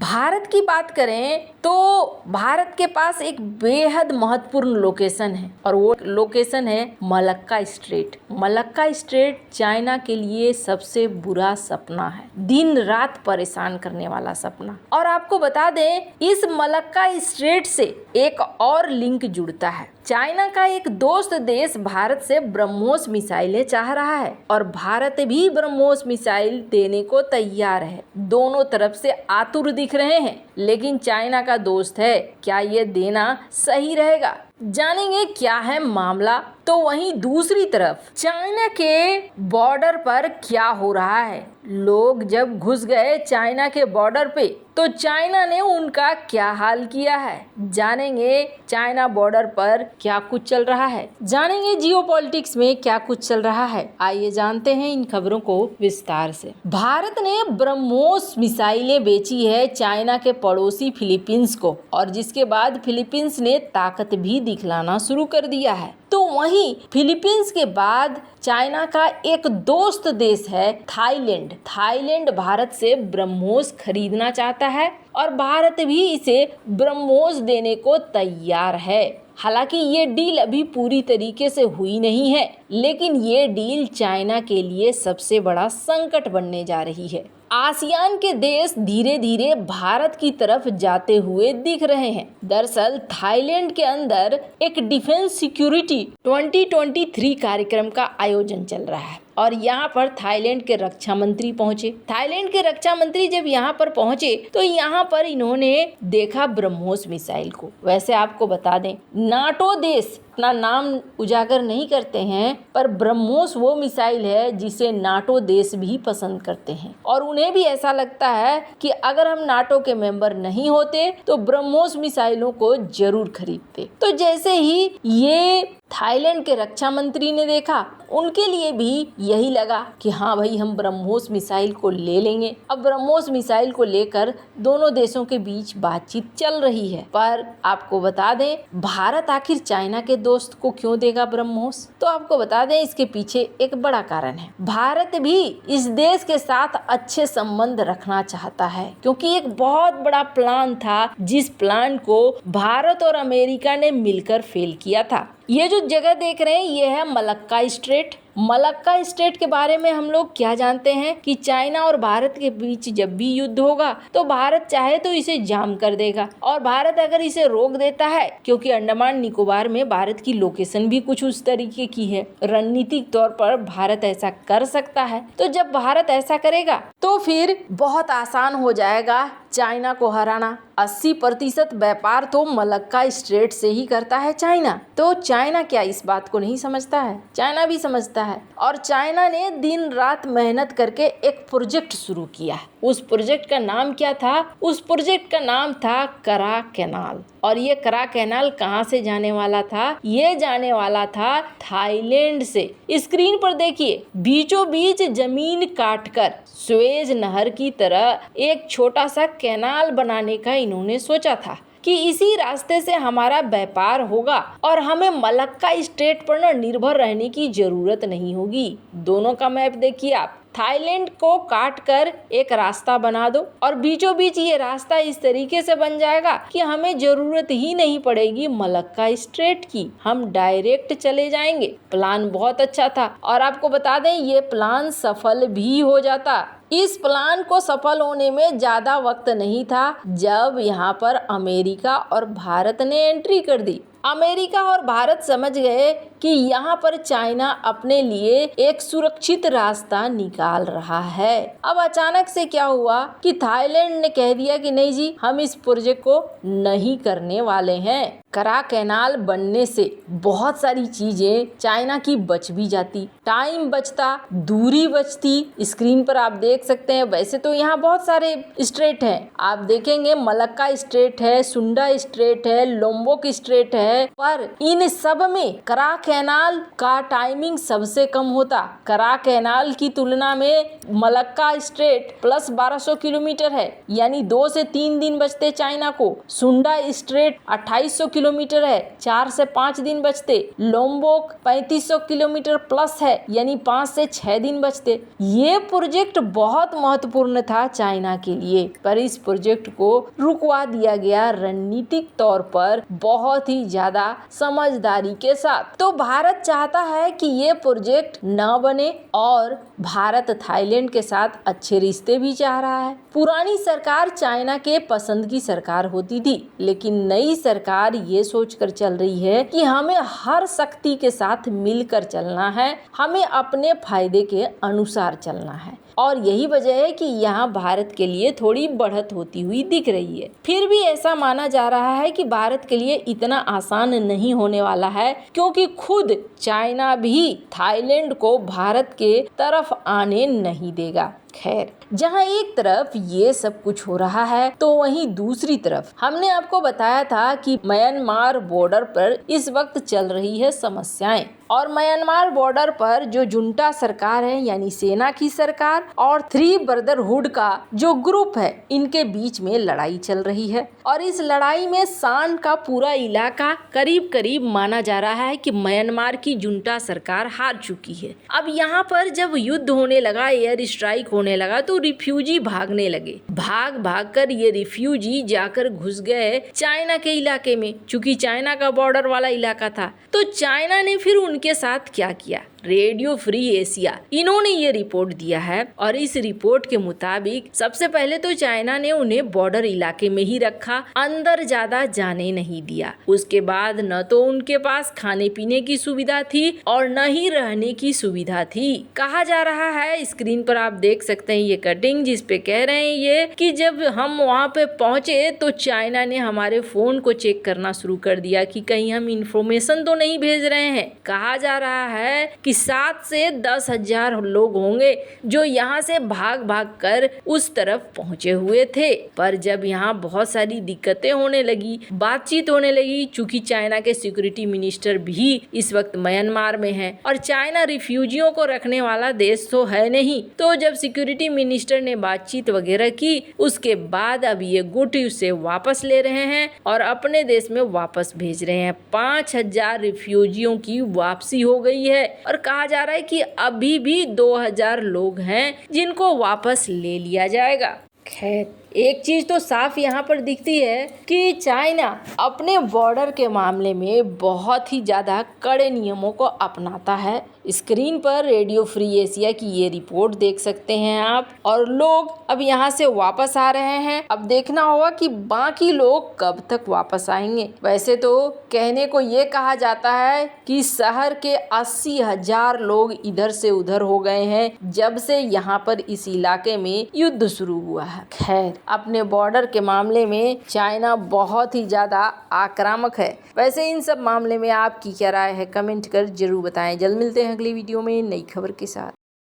भारत की बात करें तो भारत के पास एक बेहद महत्वपूर्ण लोकेशन है और वो लोकेशन है Malacca strait. Malacca strait China के लिए सबसे बुरा सपना है, दिन रात परेशान करने वाला सपना। और आपको बता दें, इस मलक्का स्ट्रेट से एक और लिंक जुड़ता है। चाइना का एक दोस्त देश भारत से ब्रह्मोस मिसाइलें चाह रहा है और भारत भी ब्रह्मोस मिसाइल देने को तैयार है। दोनों तरफ से आतुर दिख रहे हैं, लेकिन चाइना का दोस्त है, क्या ये देना सही रहेगा? जानेंगे क्या है मामला। तो वहीं दूसरी तरफ चाइना के बॉर्डर पर क्या हो रहा है। लोग जब घुस गए चाइना के बॉर्डर पे तो चाइना ने उनका क्या हाल किया है। जानेंगे चाइना बॉर्डर पर क्या कुछ चल रहा है, जानेंगे जियोपॉलिटिक्स में क्या कुछ चल रहा है। आइए जानते हैं इन खबरों को विस्तार से। भारत ने ब्रह्मोस मिसाइलें बेची है चाइना के पड़ोसी फिलीपींस को, और जिसके बाद फिलीपींस ने ताकत भी दिखलाना शुरू कर दिया है। तो वहीं फिलीपींस के बाद चाइना का एक दोस्त देश है थाईलैंड। थाईलैंड भारत से ब्रह्मोस खरीदना चाहता है और भारत भी इसे ब्रह्मोस देने को तैयार है। हालांकि ये डील अभी पूरी तरीके से हुई नहीं है, लेकिन ये डील चाइना के लिए सबसे बड़ा संकट बनने जा रही है। आसियान के देश धीरे धीरे भारत की तरफ जाते हुए दिख रहे हैं। दरअसल थाईलैंड के अंदर एक डिफेंस सिक्योरिटी 2023 कार्यक्रम का आयोजन चल रहा है और यहाँ पर थाईलैंड के रक्षा मंत्री पहुंचे। थाईलैंड के रक्षा मंत्री जब यहाँ पर पहुंचे तो यहाँ पर इन्होंने देखा ब्रह्मोस मिसाइल को। वैसे आपको बता दें, नाटो देश अपना नाम उजागर नहीं करते हैं, पर ब्रह्मोस वो मिसाइल है जिसे नाटो देश भी पसंद करते हैं और उन्हें भी ऐसा लगता है कि अगर हम नाटो के मेंबर नहीं होते तो ब्रह्मोस मिसाइलों को जरूर खरीदते। तो जैसे ही ये थाईलैंड के रक्षा मंत्री ने देखा, उनके लिए भी यही लगा कि हाँ भाई, हम ब्रह्मोस मिसाइल को ले लेंगे। अब ब्रह्मोस मिसाइल को लेकर दोनों देशों के बीच बातचीत चल रही है। पर आपको बता दें, भारत आखिर चाइना के दोस्त को क्यों देगा ब्रह्मोस? तो आपको बता दें, इसके पीछे एक बड़ा कारण है। भारत भी इस देश के साथ अच्छे संबंध रखना चाहता है, क्योंकि एक बहुत बड़ा प्लान था जिस प्लान को भारत और अमेरिका ने मिलकर फेल किया था। ये जो जगह देख रहे हैं, ये है मलक्का स्ट्रेट। मलक्का स्ट्रेट के बारे में हम लोग क्या जानते हैं कि चाइना और भारत के बीच जब भी युद्ध होगा तो भारत चाहे तो इसे जाम कर देगा, और भारत अगर इसे रोक देता है, क्योंकि अंडमान निकोबार में भारत की लोकेशन भी कुछ उस तरीके की है, रणनीतिक तौर पर भारत ऐसा कर सकता है। तो जब भारत ऐसा करेगा तो फिर बहुत आसान हो जाएगा चाइना को हराना। 80% व्यापार तो मलक्का स्ट्रेट से ही करता है चाइना। तो चाइना क्या इस बात को नहीं समझता है? चाइना भी समझता है, और चाइना ने दिन रात मेहनत करके एक प्रोजेक्ट शुरू किया। उस प्रोजेक्ट का नाम क्या था? उस प्रोजेक्ट का नाम था करा कैनाल। और ये करा कैनाल कहाँ से जाने वाला था? ये जाने वाला था थाईलैंड से। स्क्रीन पर देखिए, बीचों बीच जमीन काटकर सुएज नहर की तरह एक छोटा सा कैनाल बनाने का इन्होंने सोचा था कि इसी रास्ते से हमारा व्यापार होगा और हमें मलक्का स्ट्रेट पर निर्भर रहने की जरूरत नहीं होगी। दोनों का मैप देखिए आप। थाईलैंड को काट कर एक रास्ता बना दो और बीचों बीच ये रास्ता इस तरीके से बन जाएगा कि हमें जरूरत ही नहीं पड़ेगी मलक्का स्ट्रेट की, हम डायरेक्ट चले जाएंगे। प्लान बहुत अच्छा था और आपको बता दें, ये प्लान सफल भी हो जाता। इस प्लान को सफल होने में ज्यादा वक्त नहीं था जब यहाँ पर अमेरिका और भारत ने एंट्री कर दी। अमेरिका और भारत समझ गए कि यहाँ पर चाइना अपने लिए एक सुरक्षित रास्ता निकाल रहा है। अब अचानक से क्या हुआ कि थाईलैंड ने कह दिया कि नहीं जी, हम इस प्रोजेक्ट को नहीं करने वाले हैं। करा कैनाल बनने से बहुत सारी चीजें चाइना की बच भी जाती, टाइम बचता, दूरी बचती। स्क्रीन पर आप देख सकते हैं, वैसे तो यहाँ बहुत सारे स्ट्रेट हैं, आप देखेंगे मलक्का स्ट्रेट है, सुंडा स्ट्रेट है, लोम्बोक स्ट्रेट है, पर इन सब में करा कैनाल का टाइमिंग सबसे कम होता। करा कैनाल की तुलना में मलक्का स्ट्रेट प्लस 1200 किलोमीटर है, यानी 2 से 3 दिन बचते चाइना को। सुंडा स्ट्रेट 2800 किलोमीटर है, 4 से 5 दिन बचते। लोम्बोक 3500 किलोमीटर प्लस है, यानी 5 से 6 दिन बचते। ये प्रोजेक्ट बहुत महत्वपूर्ण था चाइना के लिए, पर इस प्रोजेक्ट को रुकवा दिया गया रणनीतिक तौर पर बहुत ही ज्यादा समझदारी के साथ। तो भारत चाहता है कि ये प्रोजेक्ट न बने और भारत थाईलैंड के साथ अच्छे रिश्ते भी चाह रहा है। पुरानी सरकार चाइना के पसंद की सरकार होती थी, लेकिन नई सरकार ये सोचकर चल रही है कि हमें हर शक्ति के साथ मिलकर चलना है, हमें अपने फायदे के अनुसार चलना है। और यही वजह है कि यहाँ भारत के लिए थोड़ी बढ़त होती हुई दिख रही है। फिर भी ऐसा माना जा रहा है कि भारत के लिए इतना आसान नहीं होने वाला है, क्योंकि खुद चाइना भी थाईलैंड को भारत के तरफ आने नहीं देगा। खैर, जहां एक तरफ ये सब कुछ हो रहा है, तो वहीं दूसरी तरफ हमने आपको बताया था कि म्यांमार बॉर्डर पर इस वक्त चल रही है समस्याएं। और म्यांमार बॉर्डर पर जो जुंटा सरकार है, यानी सेना की सरकार, और थ्री ब्रदरहुड का जो ग्रुप है, इनके बीच में लड़ाई चल रही है। और इस लड़ाई में शान का पूरा इलाका करीब करीब माना जा रहा है कि म्यांमार की जुंटा सरकार हार चुकी है। अब यहाँ पर जब युद्ध होने लगा, एयर स्ट्राइक होने लगा, तो रिफ्यूजी भागने लगे। भाग भाग कर ये रिफ्यूजी जाकर घुस गए चाइना के इलाके में। चूंकि चाइना का बॉर्डर वाला इलाका था, तो चाइना ने फिर उनके साथ क्या किया? रेडियो फ्री एशिया, इन्होंने ये रिपोर्ट दिया है। और इस रिपोर्ट के मुताबिक सबसे पहले तो चाइना ने उन्हें बॉर्डर इलाके में ही रखा, अंदर ज्यादा जाने नहीं दिया। उसके बाद न तो उनके पास खाने पीने की सुविधा थी और न ही रहने की सुविधा थी। कहा जा रहा है, स्क्रीन पर आप देख सकते हैं ये कटिंग, जिसपे कह रहे हैं ये कि जब हम वहाँ पे पहुंचे तो चाइना ने हमारे फोन को चेक करना शुरू कर दिया कि कहीं हम इंफॉर्मेशन तो नहीं भेज रहे हैं। कहा जा रहा है कि 7 से 10 हजार लोग होंगे जो यहाँ से भाग भाग कर उस तरफ पहुंचे हुए थे। पर जब यहाँ बहुत सारी दिक्कतें होने लगी, बातचीत होने लगी, चूंकि चाइना के सिक्योरिटी मिनिस्टर भी इस वक्त म्यांमार में हैं और चाइना रिफ्यूजियों को रखने वाला देश तो है नहीं, तो जब सिक्योरिटी मिनिस्टर ने बातचीत वगैरह की, उसके बाद अब ये गुट उसे वापस ले रहे हैं और अपने देश में वापस भेज रहे हैं। 5000 रिफ्यूजियों की वापसी हो गई है और कहा जा रहा है कि अभी भी 2000 लोग हैं जिनको वापस ले लिया जाएगा। खैर, एक चीज तो साफ यहाँ पर दिखती है कि चाइना अपने बॉर्डर के मामले में बहुत ही ज्यादा कड़े नियमों को अपनाता है। स्क्रीन पर रेडियो फ्री एशिया की ये रिपोर्ट देख सकते हैं आप। और लोग अब यहाँ से वापस आ रहे हैं। अब देखना होगा कि बाकी लोग कब तक वापस आएंगे। वैसे तो कहने को ये कहा जाता है कि शहर के 80,000 लोग इधर से उधर हो गए हैं जब से यहाँ पर इस इलाके में युद्ध शुरू हुआ है। खैर, अपने बॉर्डर के मामले में चाइना बहुत ही ज्यादा आक्रामक है। वैसे इन सब मामले में आपकी क्या राय है, कमेंट कर जरूर बताएं। जल्द मिलते हैं अगली वीडियो में नई खबर के साथ।